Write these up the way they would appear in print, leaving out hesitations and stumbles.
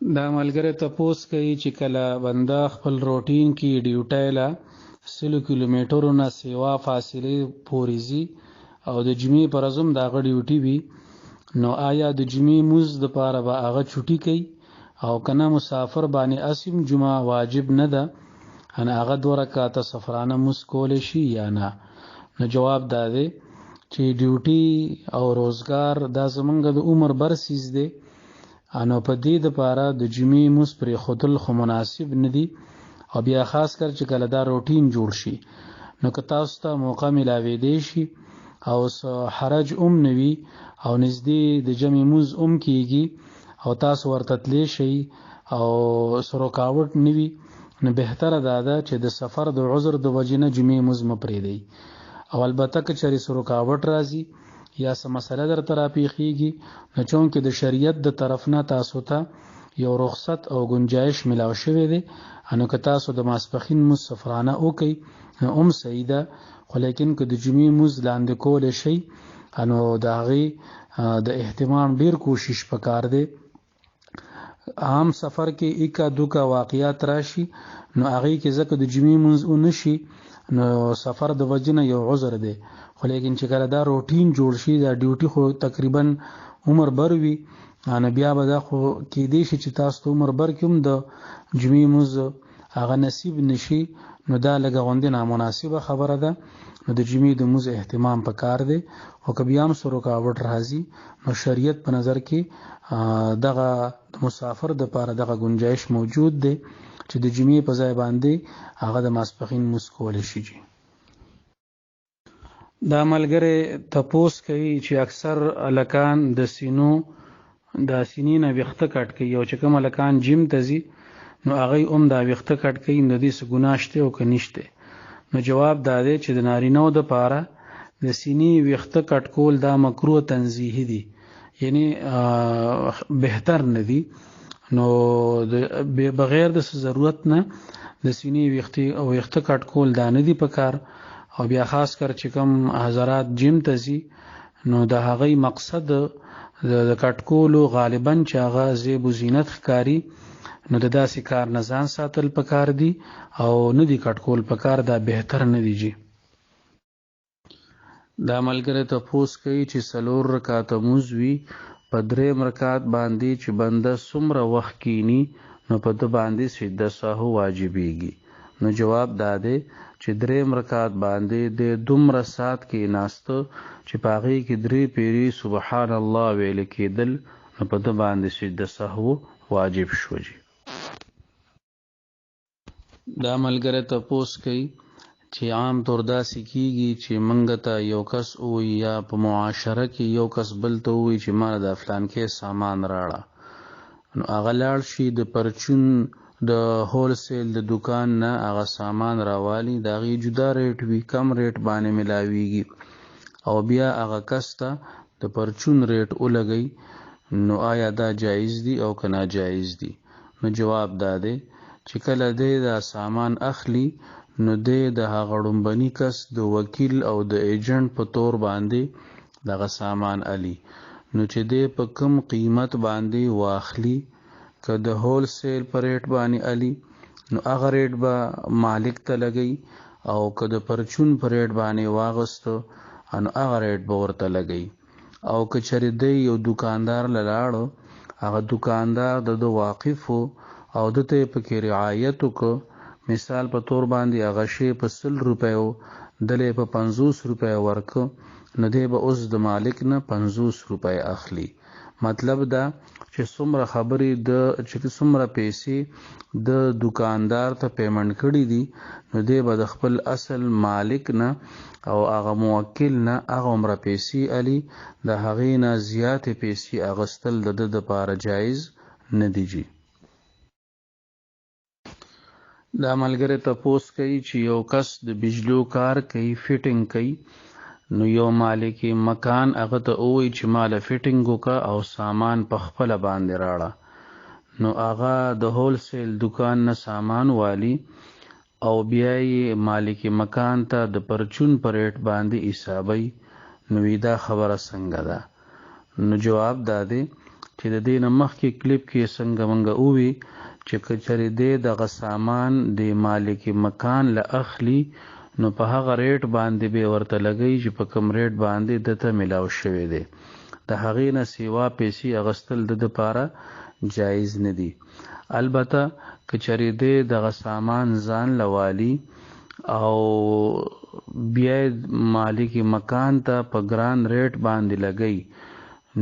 دا ملګری تپوس کوي چې کله بنده خپل روټین کې ډیوټی له 100 کیلومترو نه سیوا فاصلې پورې ځي او د جمعې پر ورځ هم د هغه ډیوټي وي، نو آیا د جمعې لمونځ دپاره به هغه چوټي کوي او که نه مسافر باندې اسیم جمعه واجب نه ده، هغه 2 رکعاته سفرانه لمونځ کولی شي یا نه؟ نو جواب دا دی چې ډیوټي او روزګار دا زمونږ د عمر بر څیز دی، نو په دې دپاره د جمعې لمونځ پرېښودل خو مناسب نه دي، او بیا خاص کر چې کله دا روټین جوړ شي نو که تاسو ته موقع میلاویدی شي او حرج نه وي او نږدې د جمعې لمونځ کیږي او تاسو ورته تلی شئ او څه رکاوټ نه وي، نو بهتره دا ده چې د سفر د عذر د وجې نه جمعې لمونځ مه پرېږدئ. او البته که چېرې څه رکاوټ راځي یا څه مسله درته راپېښېږي نو چونکې د شریعت د طرف نه تاسو ته یو رخصت او گنجایش ملاو شوی دی، نو که تاسو د ماسپښین لمونځ سفرانه وکئ نو هم صحیح ده، خو لیکن که د جمعې لمونځ لاندې کولی شئ نو د هغې د اهتمام ډیر کوشش پکار دی. عام سفر کې اکا دوکا واقعیات راشي نو هغې کې ځکه د جمعې لمونځ ونشي نو سفر د وجې نه یو عذر دی، خو لیکن چې کله دا روټین جوړ شي دا ډیوټي خو تقریبا عمر بر وي، نو بیا به دا خو کیدی شي چې تاسو ته عمر بر کې هم د جمعې لمونځ هغه نصیب نشي، نو دا لږه غوندې نامناسبه خبره ده. نو د جمعې د لمونځ اهتمام پکار دی، خو که بیا هم څه رکاوټ راځي نو شریعت په نظر کې دغه مسافر دپاره دغه گنجایش موجود دی چې د جمعې په ځای باندې هغه د ماسپښین لمونځ کولی شي. دا ملګری تپوس کوي چې اکثر هلکان د سینې نه ویښته کټ کوي او چې کوم هلکان جیم ته ځي نو هغوی هم دا ویښته کټ کوي، نو د دې څه ګناه شته او که نشته؟ نو جواب دا دی چې د نارینه‌و دپاره د سینې ویښته کټ کول دا مکروه تنزیهي دي، یعنی بهتر نه دي، نو بغیر د ضرورت نه د سینې ویښته کټ کول دا نه دي پکار. او بیا خاص کر چې کوم حضرات جیم ته ځي نو د هغوی مقصد د کټ کولو غالبا چې هغه زیب و زینت ښکاري، نو د داسې کار نه ځان ساتل پکار دي او نه دي کټ کول پکار، دا بهتر نه دي جی. دا ملګری تپوس کوي چې 4 رکعاته لمونځ وي په 3 رکعات باندې چې بنده څومره وخت کینی نو په ده باندې سجده سهو واجبېږي. نو جواب دا دی چې 3 رکعات باندې د دومره ساعت کې ناسته چې په هغې کې 3 پیرې سبحان الله ویل کېدل نو په ده باندې سجده سهو واجب شو جي. دا ملګری تپوس کوي چې عام طور داسې کېږي چې موږ ته یو کس ووایي یا په معاشره کې یو کس بل ته ووایي چې ما د فلانکې سامان راړه، نو هغه لاړ شي د پرچون د هول سیل د دکان نه هغه سامان راوالي، د هغې جدا ریټ وي، کم ریټ باندې ملاویږي او بیا هغه کس ته د پرچون ریټ ولګوي، نو آیا دا جایز دي او که ناجایز دي؟ نو جواب دا دی چې کله دی دا سامان اخلي نو دی د هغه ړومبني کس د وکیل او د ایجنټ په طور باندې دغه سامان علي، نو چې دی په کم قیمت باندې واخلي که د هول سیل په ریټ باندې علي نو هغه ریټ به مالک ته لګوي، او که د پرچون په ریټ باندې واغسته نو هغه ریټ به ورته لګوي. او که چېرې دی یو دکاندار له لاړو هغه دکاندار د ده واقف و او ده ته یې پکې رعایت وکړو، مثال په طور باندې هغه شی په 100 روپیو دلی په 50 روپیو ورکو نو دی به اوس د مالک نه 50 روپۍ اخلي. مطلب دا چې څومره خبرې چې څومره پیسې د دکاندار ته پیمنټ کړي دي نو دی به د خپل اصل مالک نه او هغه موکل نه هغه عمره پیسې علي، د هغې نه زیاتې پیسې اخیستل د ده دپاره جایز نه دي جي. دا ملګری تپوس کوي چې یو کس د بجلیو کار کوي، فټینګ کوي، نو یو مالک مکان هغه ته ووایي چې ما له فټینګ وکړه او سامان په خپله باندې راړه، نو هغه د هول سیل دکان نه سامان والی او بیا یې مالک مکان ته د پرچون په ریټ باندې حسابوي، نو دا خبره څنګه ده؟ نو جواب دا دی چې د دې نه مخکې کلیپ کې څنګه منګه اووي چې کچرې دې دغه سامان د مالک مکان له اخلي نو په هغه ریټ باندې به ورته لګي چې په کوم ریټ باندې دته ملاو شوی دی د هغې نه سیوا پیسې اغستل د لپاره جایز نه دي البته کچرې دې دغه سامان ځان لوالي او بیا مالک مکان ته په ګران ریټ باندې لګي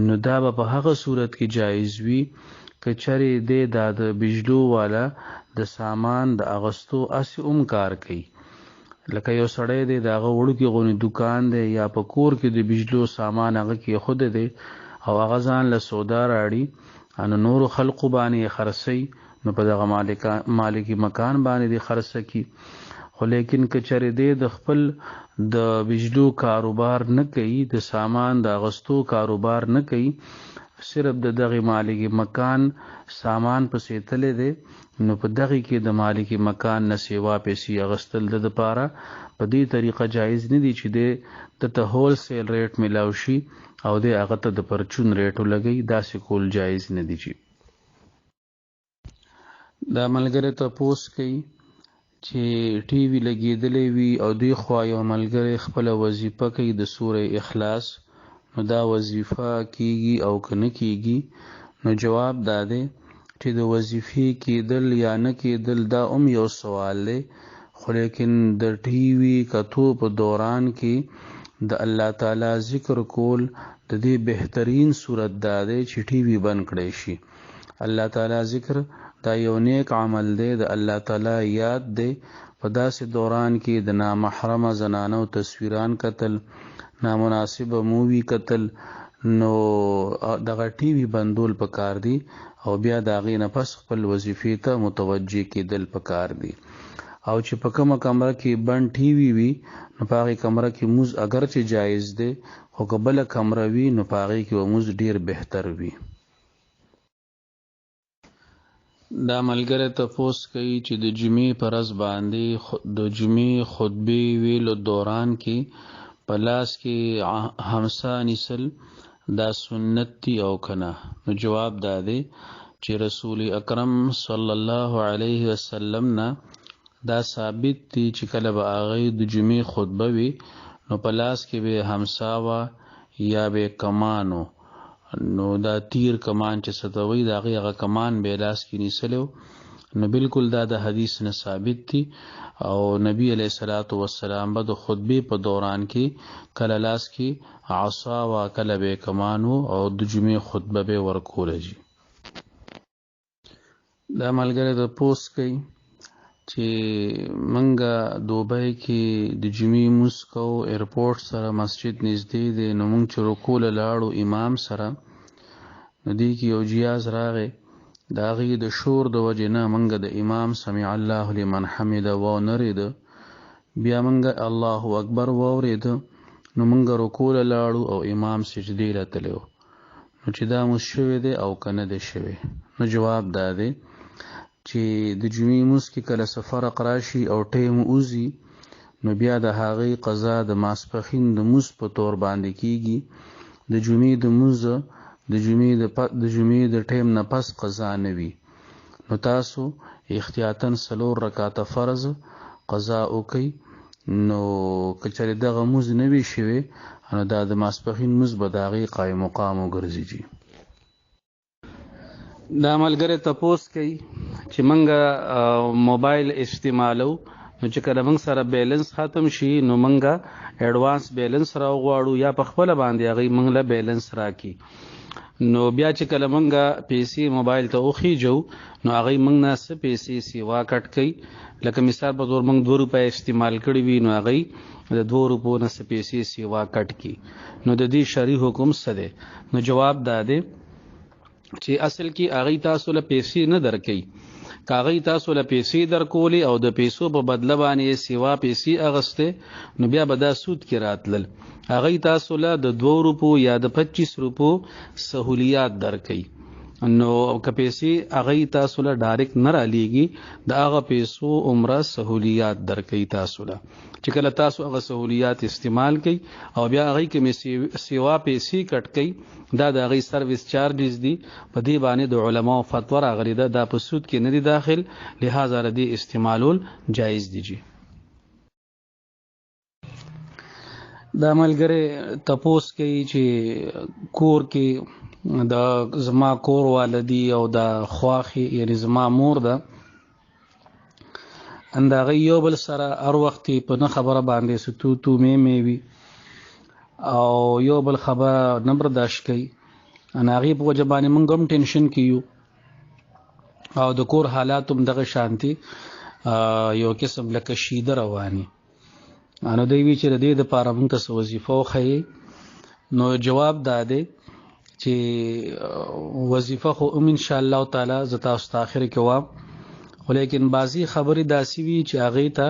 نو دا به په هغه صورت کې جایز وي کچرې دې د بجلو والا د سامان د اغستو اسی کار کوي لکه یو سړی دی د هغه وړوکي غونې دکان دی یا په کور کې د بجلو سامان هغه کې خود دی او هغه ځان له سودا راړي نو نورو خلقو باندې خرڅي نو په دغه مالک مکان باندې دی خرڅ کی خو لیکن کچرې دې د خپل د بجلو کاروبار نه کوي د سامان د اغستو کاروبار نه کوي صرف د دغه مالک مکان سامان پسې تللی دی نو په دغه کې د مالک مکان نه سیوا پیسې اغستل د لپاره په دې طریقه جایز نه دي چې د هول سیل ریټ ملاو شي او د هغه ته د پرچون ریټ لګي داسې کول جایز نه دي دا ملګری ته پوس کوي چې ټي وی لګېدلې وي او دوی خوا یو ملګری خپل وظیفه کوي د سوره اخلاص نو دا وظیفه کیږي او کنه کیږي نو جواب دا دی چې د وظیفې کېدل یا نه کېدل دا یو سوال دی خو لیکن د ټي وی کتو په دوران کې د الله تعالی ذکر کول د دې بهترین صورت دا دی چې ټي وی بند کړی شي الله تعالی ذکر دا یو نیک عمل دی د الله تعالی یاد دی په داسې دوران کې د نامحرمه زنانو تصویران قتل نامناسب مووی قتل نو دغه ټي وی بندول پکار دی او بیا د هغې نه پس خپل وظیفې ته متوجه کېدل پکار دی او چې په کومه کمره کې بند ټي وی وي نو په هغې کمره کې موز اگر چې جایز دی خو که بله کمره وي نو په هغې کې به موز ډیر بهتر وي دا ملګری تپوس کوي چې د جمعې په ورځ باندې د جمعې خطبې ویلو دوران کې په لاس کې همسا نیسل دا سنت دی او کنه نو جواب دا دی چې رسول اکرم صلی الله علیه وسلم نه دا ثابت دی چې کله به هغه د جمعې خطبه وي نو په لاس کې به همسا وا یا به کمانو نو دا تیر کمان چې ستوي دا هغه کمان به لاس کې نیسلو نو بالکل دا د حدیث نه ثابت دی او نبی علیہ الصلوۃ والسلام به د خطبه په دوران کې کله لاس کې عصا وا کله به کمانو او د جمعې خطبه به ورکول شي دا ملګری د پوس کوي چې منګه دوبۍ کې د جمعې موس کو ایرپورټ سره مسجد نږدې دی نو موږ چې رکوع لاړو امام سره نو دی کې یو جیاز راغی د هغې د شور د وجې نه موږ د امام سمع الله لمن حمده وانرېده بیا موږ الله اکبر واورېده نو موږ رکوع لاړو او امام سجدې له تللی نو چې دا موس شوی دی او که نه دی شوی نو جواب دا دی چې د جمعې موس کې کله څه فرق راشي او ټیم وځي نو بیا د هغې قضا د ماسپښین د موس په طور باندې کیږي د جمعې د موس د جمعې د ټیم نه پس قضا نه وي نو تاسو احتیاطاً 4 رکعاته فرض قضا وکئ نو که چېرې دغه موس نه وي شوی نو دا د ماسپښین موس به د هغې قایم مقام وګرځي دا ملګری تپوس کوي چې منګه موبایل استعمالو نو چې کله موږ سره بیلنس ختم شي نو منګه ایڈوانس بیلنس راوغواړو یا په خپله باندې هغې موږ له بیلنس راکړي نو بیا چې کله منګه پیسې موبایل ته وخیجو نو هغې موږ نه څه پیسې سیوا کټ کوي لکه مثال په طور موږ 2 روپۍ استعمال کړي وي نو هغې د 2 روپو نه څه پیسې سیوا کټ کړي نو د دې شرعي حکم څه دی نو جواب دا دی چې اصل کې هغې تاسو له پیسې نه درکوي که هغې تاسو له پیسې درکولې او د پیسو په بدله باندې سیوا پیسې اغستې نو بیا به دا سود کې راتلل هغې تاسو له د 2 روپو یا د 25 روپو سهولیات درکوي نو که پیسې هغه تاسو له ډایرکټ نه رالیږي د هغه پیسو عمره سہولیات درکې تاسو له چې کله تاسو هغه سہولیات استعمال کړئ او بیا هغه کې سیوا پیسې کټ کړئ دا د هغه سرویس چارجز دي په دې باندې د علماو فتوا راغلي ده دا په سود کې نه دي داخل لہذا ردی استعمالول جایز دي جی دا ملګری تپوس کوي چې کور کې د زما کور والدی او د خواخي یعنی زما مور ده انداغه یو بل سره هر وخت په نه خبره باندې ستو تو می وي او یو بل خبره نه برداشت کوي انا غي په وجه باندې مونږ هم ټینشن کیو او د کور حالات هم دغه شانتي یو قسم لکه شیده رواني انو دوی وی چې د دې د پاره مونږ ته وظیفه خو نو جواب داده چې وظیفه خو ان شاء الله تعالی زتا است اخر کې و ولیکن بعضی خبرې داسي وی چې هغه ته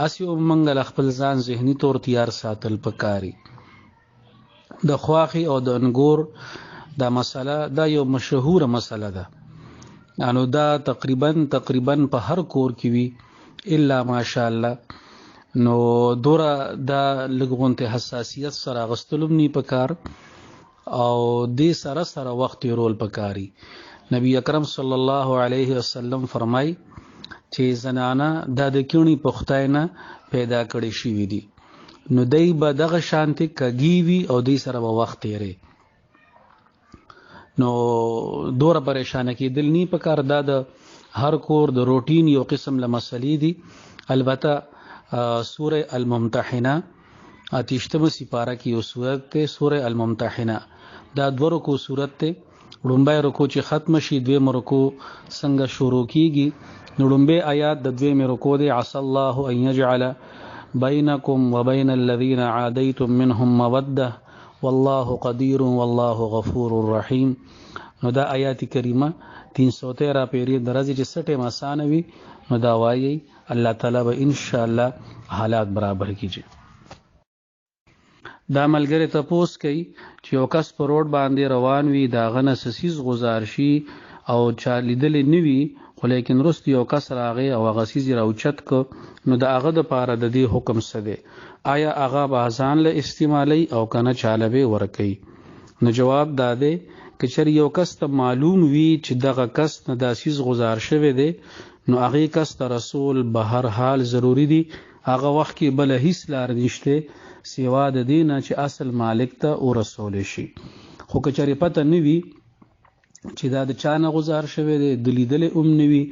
اسی منګل خپل ځان ذهني تور تیار ساتل پکاري د خواخي او د انګور دا مسله دا یو مشهوره مسله ده انو دا تقریبا په هر کور کې وی الا ماشاء الله نو دورا دا لګونته حساسیت سره غستلم نی پکار او دې سره سره وخت رول پکاري نبی اکرم صلی الله علیه وسلم فرمای چې زنانه د کېونی پختاینه پیدا کړي شي دي نو دای به دغه شانتي کګي وی او دې سره به وخت یې نو دوره پریشانه کېدل نی پکار دا د هر کور د روټین یو قسم له مسلې دي البته سوره الممتحنه اتیشتمه سپاره کې یو سورته ته سوره الممتحنه دا دو رکو صورت ته وړومبه رکو چې ختم شي دویم رکو څنګه شروع کیږي وړومبه آیات د دویم رکو دی عسى الله ان يجعل بينكم وبين الذين عاديتم منهم موده والله قدير والله غفور رحيم نو دا آیات کریمه 313 پیری درجه چې سټه مسانوي نو دا وایي الله تعالی به ان شاء الله حالات برابر کیږي دا ملګری تپوس کوي چې یو کس په روډ باندې روان وي دا غنه سسیز غزار شي او چا لیدل نه وي خو لیکن رست یو کس راغی او غسیز راوچت کو نو دا هغه د پاره د دې حکم څه دی آیا هغه به ځان له استعمالي او کنه چاله به ورکي نو جواب داده چې چر یو کس ته معلوم وي چې دغه کس نه داسیز غزار شوی دی نو هغه کس ته رسول به هر حال ضروری دی هغه وخت کې بل هیڅ لار نشته سیوا د دینه چې اصل مالک ته او رسول شي خو کچری پته نوي چې دا د چانه غزار شوی دی د لیدل نوي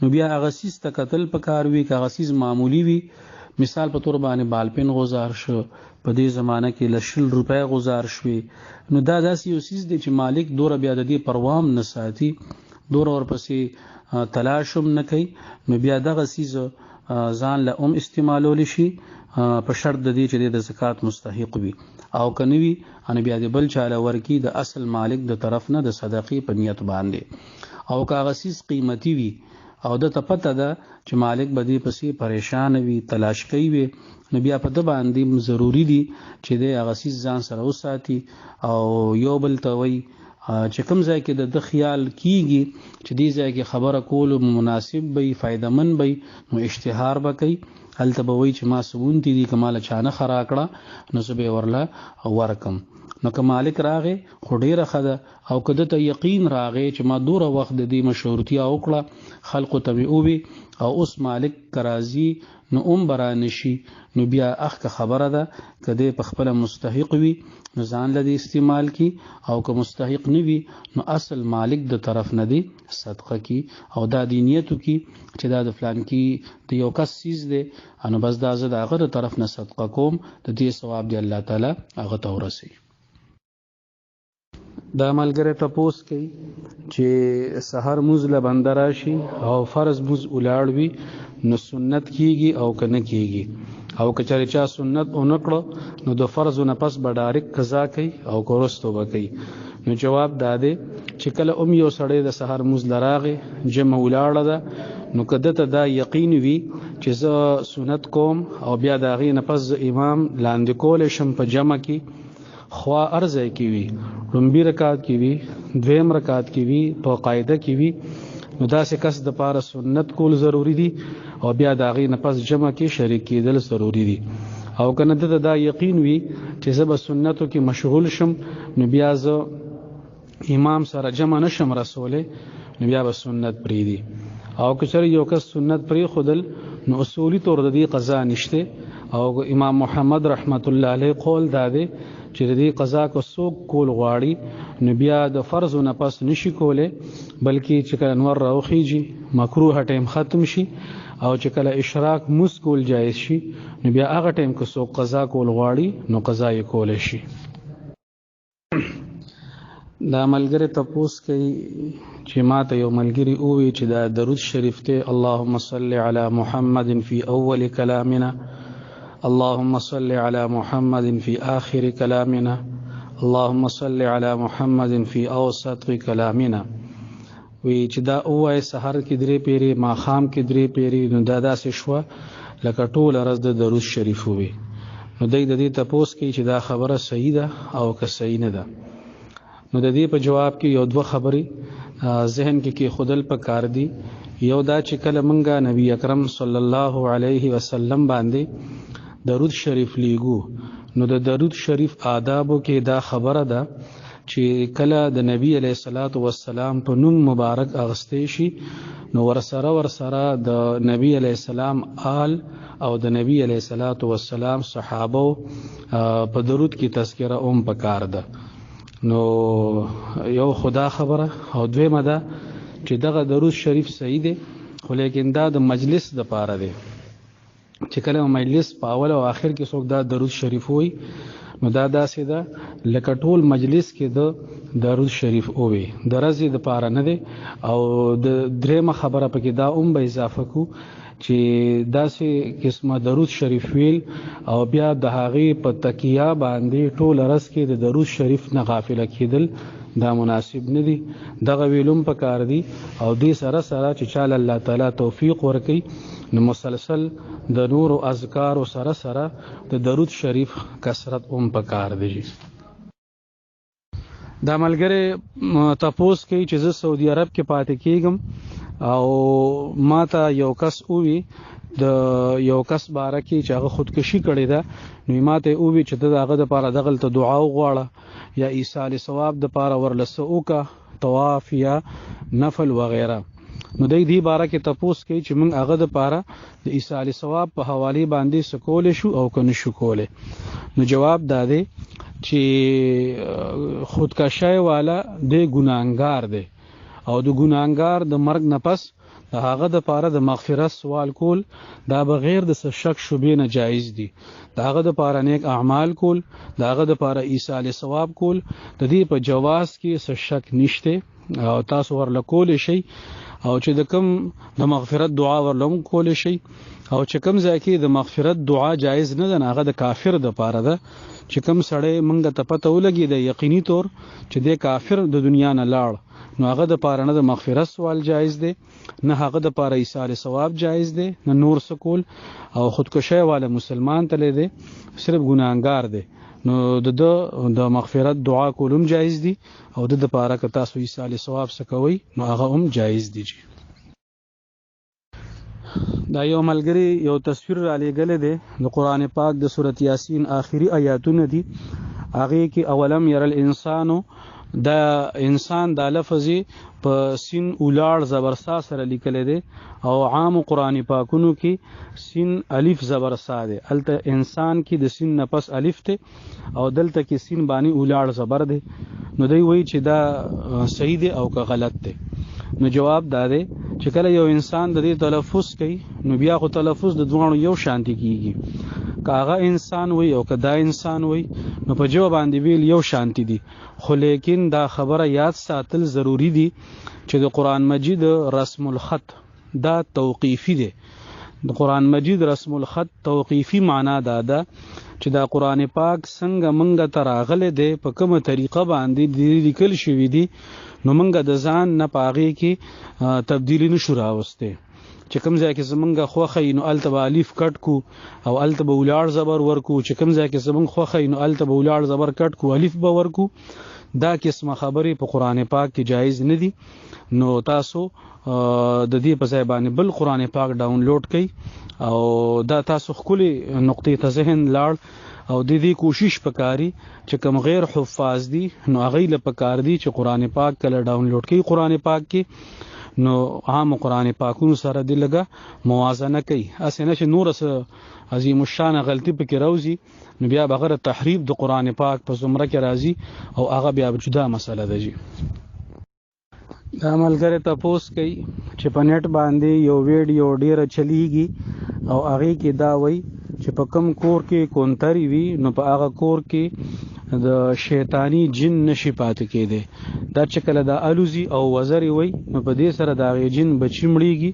نو بیا هغه سیس ته قتل پکار وي که هغه سیس معمولی وي مثال په تور باندې بالپن غزار شو په دې زمانہ کې لشل روپے غزار شوي نو دا داسې یو سیس دی چې مالک دوره بیا د دې پروام نه ساتي دوره ورپسې تلاشم نه کوي نو بیا دغه سیس ځان له استعمالول شي په شرط د دې چې د زکات مستحق وي او کنوي ان بیا د بل چاله ورکی د اصل مالک د طرف نه د صدقې په نیت باندې او کاغذیز قیمتي وي او د تپته ده چې مالک بدی پسې پریشان وي تلاش کوي وي نو بیا په د باندې ضروری دي چې د اغسیز ځان سره وساتي او یو بل ته وي چې کوم ځای کې د خیال کیږي چې دې ځای کې خبره کول مناسب وي فائدمن وي نو اشتهار وکړي هلته به وای چې ما سبون دي کمال چانه خرا کړه نو زه ورله ورکم نو که مالک راغې خو ډیره خده او کده ته یقین راغې چې ما دوره وخت د دې مشورتیا وکړه خلکو ته وی او اوس مالک کرازي نو برانشي نو بیا اخ خبره ده کده په خپل مستحق وي نو ځان لدی استعمال کی او که مستحق نه وي نو اصل مالک د طرف نه دی صدقه کی او دا دینیتو کی چې دا د فلان کی د یو کس چیز دی انو بس دا زه د هغه طرف نه صدقه کوم د دې ثواب دی الله تعالی هغه ته ورسي دا ملګری تپوس کوي چې سحر موز له بندر شي او فرض موز ولاړ وي نو سنت کیږي او کنه کیږي او کچاري چا سنت اونکړو نو د فرض نه پس به ډایرک قضا کوي او کورستو وکي نو جواب داده چې کله یو سړی د سحر موز لراغه جمع ولاړه ده نو کده ته دا یقین وي چې زه سنت کوم او بیا دا غي نه پس امام لاندې کول شم په جمع کې خوا ارزه کې وي لومبي رکعت کې وي دویم رکعت کې وي په قاعده کې وي نو داسې کس د پاره سنت کول ضروری دي او بیا د هغې نه پس جمع کې شریک کېدل ضروری دي او که نه دته دا یقین وي چې زه به سنتو کې مشغول شم نو بیا زه امام سره جمع نشم رسولی نو بیا به سنت پرېږدي او که چېرې یو کس سنت پرېښودل نو اصولي طور د دې قضا نشته او امام محمد رحمت الله علیه قول دا دی چې د دې قضا که څوک کول غواړي نو بیا د فرضو نه پس نشي کولی بلکې چې کله انور راوخیږي مکروه ټیم ختم شي او چې کله اشراق مونځ کول جایز شي نو بیا هغه ټیم که څوک قضا کول غواړي نو قضا یې کولی شي. دا ملګری تپوس کوي چې ما ته یو ملګري ووایي چې دا درود شریف دی اللهم صل علی محمد فی اول کلامنا اللهم صل علی محمد فی آخر کلامنا اللهم صل علی محمد فی اوسط کلامنا وی چې دا ووایي سحر کې 3 پیری ماښام کې 3 پیری نو دا داسې شوه لکه ټوله ورځ د درود شریف ووي نو دی د دې تپوس کوي چې دا خبره صحیح ده او که صحیح نه ده نو د دې په جواب کې یو 2 خبرې ذهن کې خودل پکار دي یو دا چې کله مونږه نبی اکرم صلی الله علیه وسلم باندې درود شریف لیږو نو د درود شریف آدابو کې دا خبره ده چې کله د نبی علیه الصلاۃ والسلام په نوم مبارک اغستې شي نو ورسره د نبی علیه السلام آل او د نبی علیه الصلاۃ والسلام صحابه په درود کې تذکره پکار ده نو یو خدا خبره او دویمه ده چې دغه درود شریف صحیح دی خو لیکن دا د مجلس د پاره دی چې کله مجلس په اول او آخر کې څوک دا درود شریف وي نو دا داسې ده لکه ټول مجلس کې د درود شریف وي د ورځې د پاره نه دی او د درېمه خبره پکې دا به اضافه کو چې داسې قسمه درود شریف ویل او بیا د هغې په تکیه باندې ټول ورځ کې د درود شریف نه غافله کېدل دا مناسب نه دي دغه ویلم پکار دي او دې سره چې چاله الله تعالی توفیق ورکړي نو مسلسل د نور او اذکار سره د درود شریف کثرت پکار دی. دا ملګری تپوس کوي چې زه سعودي عرب کې پاتې کېږم او ما ته یو کس ووي د یو کس باره کې چې هغه خودکشي کړې ده نو ما ته ووي چې د هغه دپاره دغلته دعا وغواړه یا ایصال ثواب دپاره ورلسه وکړه طواف یا نفل وغیره نو دې باره کې تپوس کوي چې موږ هغه دپاره د ایصال ثواب په حوالې باندې څه کولی شو او که نشو کولی نو جواب دا دی چې خودکشی والا دی ګناهګار دی او د ګناهګار د مرګ نه پس د هغه دپاره د مغفرت سوال کول دا بغیر د شک شبهې نه جایز دي د هغه دپاره نیک اعمال کول د هغه دپاره ایصال ثواب کول د دې په جواز کې څه شک نشته او تاسو ورله کولی شئ او چې د کوم د مغفرت دعا ورله هم کولی شئ او چې کوم ځای کې د مغفرت دعا جایز نه ده هغه د کافر دپاره ده چې کوم سړی موږ ته پته ولګي د یقیني طور چې د کافر د دنیا نه لاړ نو هغه د پاره نه د مغفرت سوال جایز دی نه هغه د پاره ایصال ثواب جایز دی نه نور سکول او خودکشی والا مسلمان تله دی صرف ګناهګار دی نو د مغفرت دعا کولم جایز دی او د پاره که تاسو ایصال ثواب سکوي نو هغه هم جایز دی. دا یو ملګری یو تصویر را لېږلی دی د قرآن پاک د سورت یاسین آخري آیاتونه دي هغې کې اولم ير الانسانو دا انسان دا لفظ په سین اولاړ زبرسا سره لیکلی دی او عام قرآن پاکونو کې سین الف زبرسا دی هلته انسان کې د سین نه پس الف دی او دلته کې سین باندې اولاړ زبر دی نو دی وایي چې دا صحیح دی او که غلط دی نو جواب دا دی چې کله یو انسان د دې تلفظ کوي نو بیا خو تلفظ د دواړو یو شانتي کیږي که هغه انسان وي او که دا انسان وي نو په جواب باندې ویل یو شانتي دي خو لیکن دا خبره یاد ساتل ضروری دي چې د قرآن مجید رسم الخط دا توقیفي دی د قرآن مجید رسم الخط توقیفي معنا دا ده چې دا قرآن پاک څنګه منګه ته راغلی دی په کومه طریقه باندې لیکل شوي دي نو منګه د ځان نه په هغې کې تبدیلي نشو راوستی چې کوم ځای کې زمونږ خوخه نو الته به الف کټ کو او الته به ولاړ زبر ورکو، چې کوم ځای کې زمونږ خوخه نو الته به ولاړ زبر کټ کو الف به ورکو. دا قسمه خبرې په قران پاک کې جایز نه دي. نو تاسو د دې په ځای باندې بل قران پاک ډاونلوډ کړئ او دا تاسو خولي نقطې ته ذهن لاړ او د دې کوشش وکاري چې کوم غیر حفاظ دي نو هغه له پکار دي چې قران پاک کله ډاونلوډ کړي قران پاک کې نو عام قران پاکونو سره د لګه موازنه کوي. اسنه چې نور سره عظیم الشان غلطي پکې راوځي نو بیا بغیر تحریف د قران پاک په زمره کې راځي او هغه بیا جدا مسله ده. جی دا ملګری تاسو کوي چې په نت باندې یو ویډیو ډیره چلیږي او هغه کې دا وایي چې په کم کور کې کونتري وي نو په هغه کور کې د شیطانی جن نشي پاتې کېده. دا چې کله دا الوزي او وزري وي نو په دې سره دا غي جن بچی مړیږي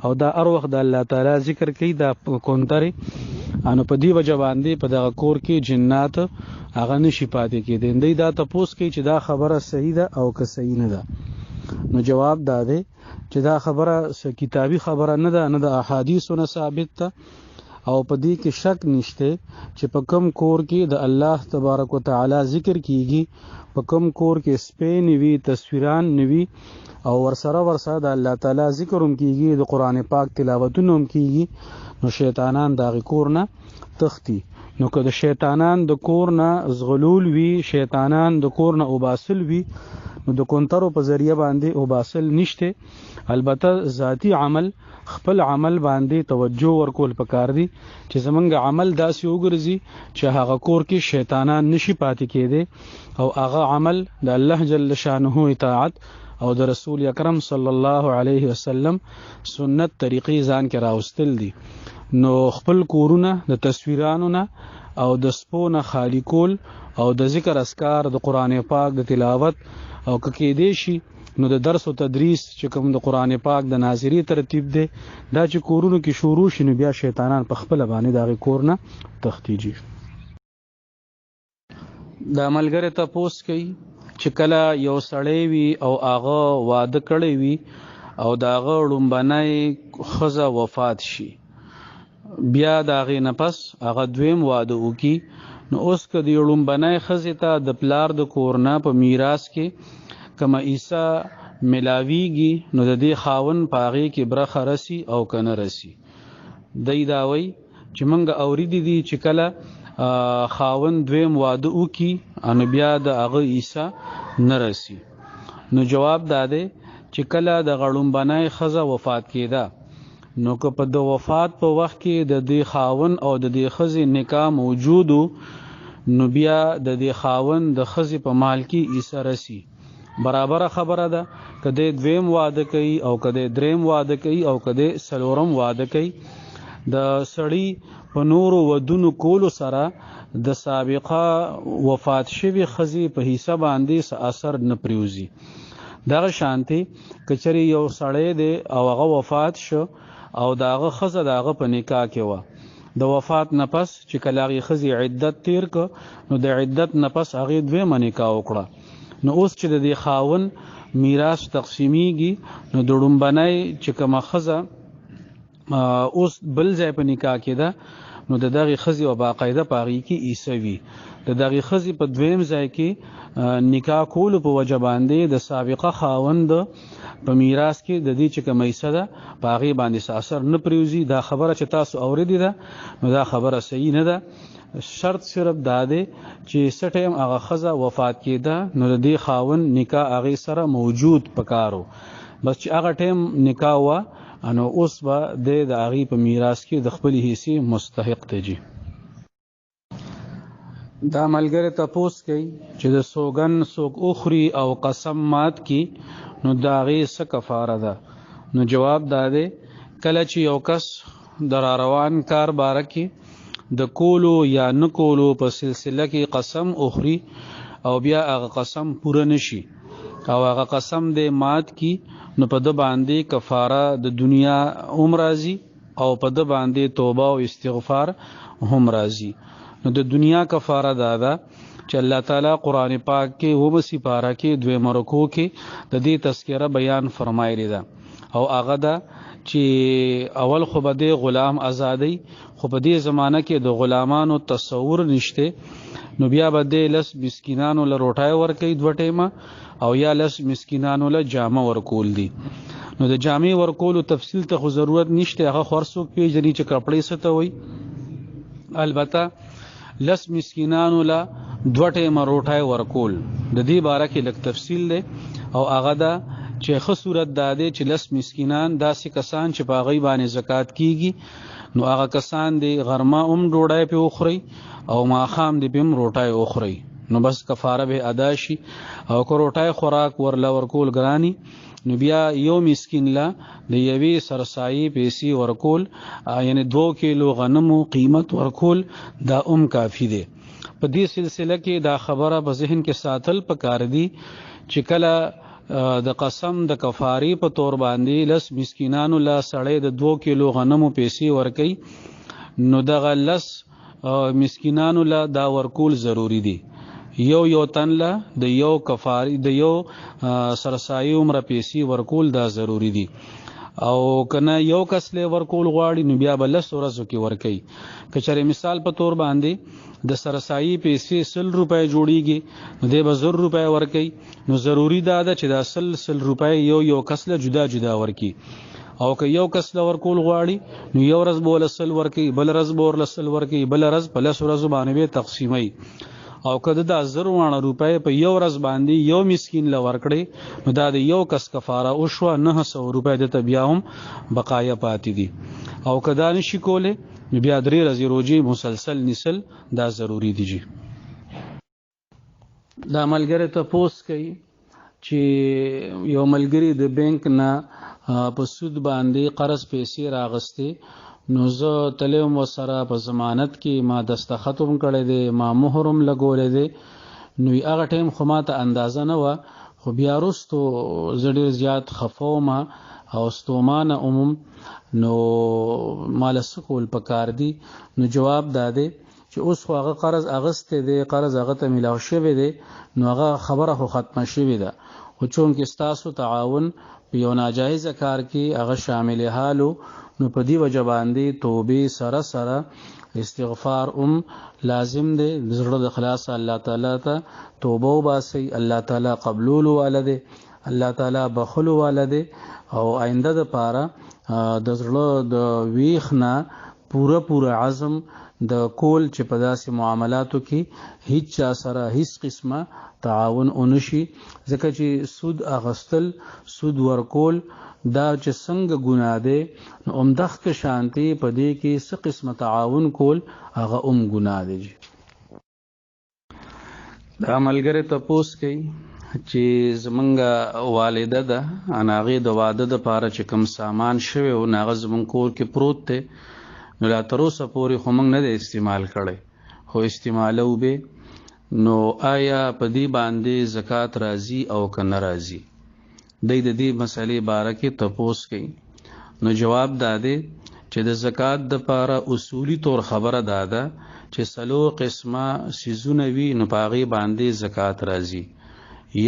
او دا هر وخت د الله تعالی ذکر کوي دا کونتري انو په دې وجه باندې په دغه کور کې جنات هغه نشي پاتې کېده. دا تاسو کوي چې دا خبره صحیح ده او که صحیح نه ده. نو جواب دا دی چې دا خبره کتابي خبره نه ده، نه د احادیثونو ثابت ده او په دې کې شک نشته چې په کم کور کې د الله تبارک وتعالى ذکر کیږي، په کم کور کې سپین وی تصویران نوي او ورسره د الله تعالی ذکر هم کیږي، د قران پاک تلاوتونه هم کیږي، نو شیطانان دا کور نه تختی. نو که د شیطانان د کور نه زغلول وی، شیطانان د کور نه وباسل وی، نو د کونترو په ذریعہ باندې وباسل نشته. البته ذاتی عمل خپل عمل باندې توجه ورکول پکار دي چې زمونږ عمل داسې وګرځي چې هغه کور کې شیطانان نشي پاتې کېده او هغه عمل د الله جل شانه اطاعت او د رسول اکرم صلی الله علیه وسلم سنت طریقې ځان کې راوستل دي. نو خپل کورونه د تصویرانو نه او د سپونه خالی کول او د ذکر اسکار د قران پاک د تلاوت او کې دې شي نو د درس او تدریس چې کوم د قران پاک د ناظری ترتیب دی دا چې کورونو کې شروع شنو بیا شیطانان په خپل باندې دغه کور نه تختیږي. د عملګری تاسو کوي چې کله یو سړی وي او هغه واده کړی وي او داغه لومبنای خزه وفات شي، بیا داغه نفس هغه دویم واده وکي، نو اوس کدی لومبنای خزه ته د پلار د کورنا په میراث کې کما عیسی ملاویږي نو د دې خاون پاغي کې برخه رسی او کنه رسی. دای داوي چې منګه اوریدي دي چې کله خاون دویم واده وکي ان بیا د هغه عیسی نرسی. نو جواب داده چې کله د غړوم بنای خزه وفات کیده نو که په د وفات په وخت کې د دې خاون او د دې خزي نکاح موجودو نو بیا د دې خاون د خزي په مال کې عیسی رسی. برابر خبره ده کده دویم واده کوي او کده دریم واده کوي او کده سلورم واده کوي، د سړی په نورو ودونو کولو سره د سابقه وفات شوی خزي په حساب باندې اثر نه پریوزي. دغه شانتي کچري یو سړی دی او هغه وفات شو او داغه خزه داغه په نکاح کې و، د وفات نه پس چې کلاغي خزي عدت تیر ک نو د عدت نه پس هغه دوی منکاح وکړه. نو اوس چې د دې خاون میراث تقسیمیږي نو د ډومبنای چې کومه خزه اوس بل ځای په نکاح کې ده نو د دغه خزي او باقاعده پاغي کې عیسوي د دغه خزي په دویم ځای کې نکاح کول په وجه باندې د سابقه خاوند په میراث کې د دې چې کومه حصہ ده پاغي باندې اثر نه پریوزي. دا خبره چې تاسو اوریدي ده نو دا خبره صحیح نه ده. شرط صرف داده چې سټیم هغه خزه وفات کیده نو د دې خاون نکاح هغه سره موجود پکارو، بس چې هغه ټیم نکاح وا انو اوس به د هغه په میراث کې د خپل حصے مستحق دی. دا ملګری تاسو کوي چې د سوګن سوګ اخري او قسم مات کی نو دا غي څه کفاره ده. نو جواب داده کله چې یو کس در روان کار بارکی د کولو یا نه کولو په سلسله کې قسم اخري او بیا هغه قسم پوره نشي او هغه قسم د مات کی نو په د باندې کفاره د دنیا هم راځي او په د باندې توبه او استغفار هم راځي. نو د دنیا کفاره دادا چې الله تعالی قران پاک کې و بسی پارا کې دوی مرکو کې د دې تذکرہ بیان فرمایلی ده او هغه دا چې اول خو به د غلام آزادی خو په دې زمانہ کې د غلامانو تصور نشته نو بیا به د لس مسکینانو له روټای ورکوي 2 ټیمه او یا لس مسکینانو له جامه ورکول دي نو د جامې ورکولو تفصیل ته خو ضرورت نشته هغه خورڅوک پیژني چې کپړې څه ته وي البته لس مسکینانو له 2 ټیمه روټای ورکول د دې باره کې لږ تفصیل دی او هغه دا چې ښه صورت دا دی چې لس مسکینان داسې کسان چې په هغوی باندې زکات کیږي نو هغه کسان دی غرمه هم ډوډۍ پې وخورئ او ماښام دی پې هم روټۍ وخورئ نو بس کفاره به ادا شي او که روټۍ خوراک ورله ورکول ګراني نو بیا یو مسکین لا د یوې سرسایي پیسې ورکول یعنی 2 کیلو غنمو قیمت ورکول دا کافی دی په دې سلسله کې دا خبره په ذهن کې ساتل پکار دي چې کله د قسم د کفاری په تور باندې لس مسکینانو لا سړی د 2 کیلو غنمو پیسې ورکي نو دغه لس مسکینانو لا دا ورکول ضروری دي یو تن لا د یو کفاری د یو سرسایي عمر پیسې ورکول دا ضروری دي او کنه یو کس له ورکول غواړي نو بیا بل ورځو کې ورکي کچره مثال په تور باندې د سرسایي پیسې 100 روپے جوړیږي نو د 100 روپے ورکي نو ضروری دا ده چې دا 100 روپے یو کس له جدا جدا ورکي او که یو کس له ورکول غواړي نو یو ورځ بول 100 ورکي بل ورځ بول 100 ورکي بل ورځ په 100 ورځو باندې تقسیمي او کده د 1000 روپے په یو ورځ باندې یو مسکین له ورکړي نو دا د یو کس کفاره او شو 900 روپے د بیا هم بقایا پاتې دي او کدا نشي کوله بیا 3 ورځې روزي مسلسل نسل دا ضروری دي دا ملګری ته پوس کوي چې یو ملګری د بانک نه په سود باندې قرض پیسې راغسته نو زه تلم وسره په ضمانت کې ما دستخط هم کړی دی ما مهر هم لګولی دی نو هغه ټایم خو ما ته اندازه نه وه خو بیا وروستو زه ډېر زیات خفه وم او ستومانه عموم نو ما له څه کول پکار دي نو جواب دا دی چې اوس خو هغه قرض اغستی دی قرض هغه ته میلاو شوی دی نو هغه خبره خو ختمه شوې ده خو چونکې ستاسو تعاون په یو ناجایزه کار کې هغه شامل حالو نو په دی وجه باندې توبې سره سره استغفار لازم دی زړه د خلاص الله تعالی ته توبه وباسي الله تعالی قبول والده الله تعالی بخل والده او آینده د پاره د زړه د ویخنا پورا عزم د کول چې په داسې معاملاتو کې هیڅ چا سره هیڅ قسمه تعاون اونشي ځکه چې سود اغستل سود ورکول دا چې څنګه ګناه دی نو عمدخ کې شانتي په دې کې څه قسمه تعاون کول هغه ګناه دی دا ملګری تپوس کوي چې زمونږ والده ده اناغه د واده د پاره چې کوم سامان شوی او ناغه زمون کور کې پروت دی نو لا تر اوسه پورې خو موږ نه استعمال کړی خو استعمالو به نو آیا په دې باندې زکات راځي او کنه راځي د دې مسلې باره کې تپوس کوي نو جواب داده چې د زکات د پاره اصولی طور خبره داده چې سلو قسمه سيزونه وي نو پاغي باندې زکات راځي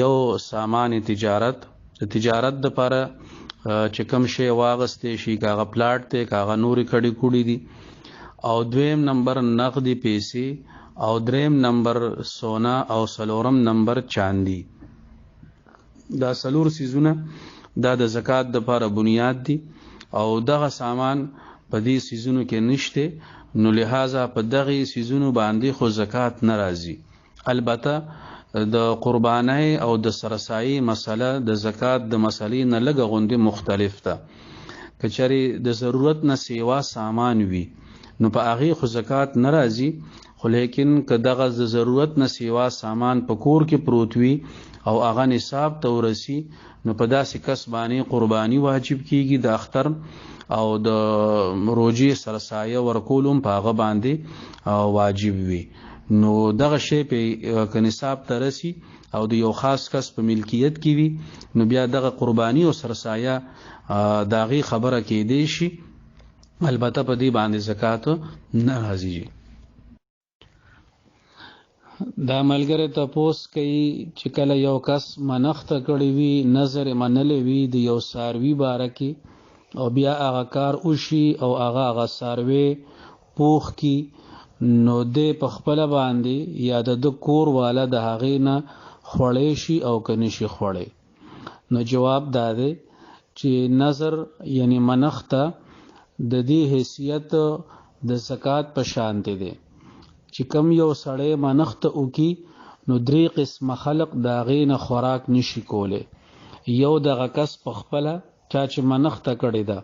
یو سامان تجارت د تجارت د پاره چې کوم شی واغستې شي کاغه پلاټ ته کاغه نوري کړي کوړي دي او دویم نمبر نقدي پیسې او دریم نمبر سونا او سلورم نمبر چاندي دا سلور سيزونه دا د زکات د لپاره بنیاد دي او دغه سامان په دې سيزونو کې نشته نو لہذا په دغه سيزونو باندې خو زکات ناراضي البته د قربانای او د سرسایي مسله د زکات د مسلې نه لږ غوندي مختلف ده کچري د ضرورت نه سیوا سامان وي نو په هغه خو زکات ناراضي خو لیکن که دغه د ضرورت نه سیوا سامان په کور کې پروت وي او هغه نصاب ته ورسي نو په داسې کس باندې قرباني واجب کیږي د اختر او د روجي سرسایه ورکولم په هغه باندې واجب وي نو دغه شی په نصاب ته رسي او د یو خاص کس په ملکیت کې وي نو بیا دغه قرباني او سرسایه داغي خبره کې دی شي البته په دې باندې زکات نه راځي دا ملګری تپوس کوي چې کله یو کس منښت کړی وي نظر منلې وي د یو ساروي باره کې او بیا هغه کار وشي او هغه سروي پوخ کی نو د په خپل باندې یا د کور والا د هغې نه خوړې شي او کني شي خوړې. نو جواب دا دی چې نظر یعنی منخته د دې حیثیت د زکات په شان دی چې کم یو سړی منخته وکي نو درې قسم خلق دا غې نه خوراک نشي کوله. یو دغه کس په خپل چا چې منخته کړی ده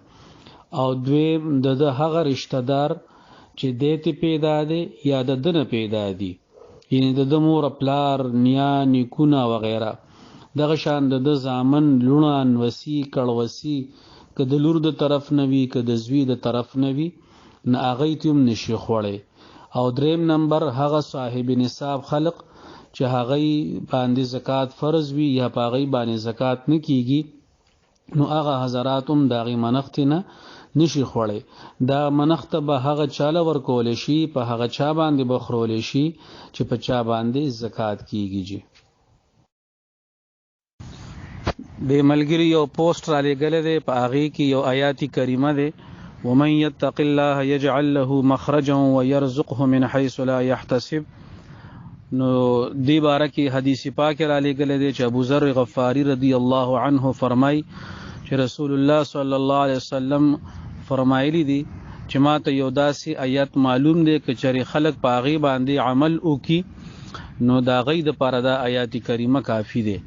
او دویم د هغه رشتہ دار چې دیتی پیدا دی یا د دنه پیدا دی یعنی د مور پلار نیا نیکونه وغیرہ دغه شان د زامن لونان وسی کړوسی که د لور د طرف نوي که د زوی د طرف نوي نه هغه تیم نشي خوړې. او دریم نمبر هغه صاحب نصاب خلق چې هغه باندې زکات فرض وي یا پاغي باندې زکات نه کیږي نو هغه حضراتم داغي منخت نه نشي خوړې. دا منخت به هغه چاله ورکول شي په هغه چا باندې بخرول شي چې په چا باندې زکات کیږي. به ملګری یو پوسټ را لګل دی په هغه کې یو آیات کریمه ده ومن يتق الله يجعل له مخرجا ويرزقه من حيث لا يحتسب. نو دی باره کې حدیث پاک را لګل دی چې ابو ذر غفاری رضی الله عنه فرمای چې رسول الله صلی الله علیه وسلم فرمایلی دی چې ما ته یو داسې آیت معلوم دی چې چری خلق پاغي باندې عمل وکي نو دا غي د پاره دا آیات کریمه کافی دی.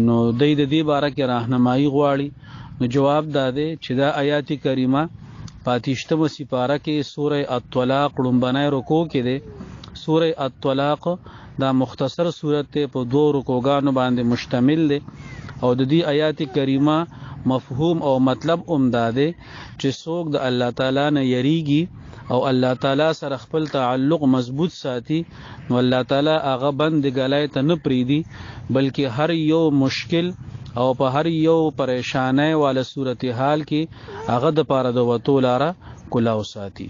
نو د دې باره کې راهنمایي غواړي. نو جواب دا دی چې دا آیات کریمه پاتیشتمه سپاره کې سوره الطلاق لومبنای رکوع کې دی. سوره الطلاق دا مختصر سورت په 2 رکوګانو باندې مشتمل دی او د دې آیات کریمه مفهوم او مطلب اومداده چې څوک د الله تعالی نه یریږي او الله تعالی سره خپل تعلق مضبوط ساتي نو الله تعالی هغه بند غلای ته نه پریدي بلکې هر یو مشکل او په هر یو پریشانه والا صورت حال کې هغه د پاره د وتو لاره کلاو ساتي.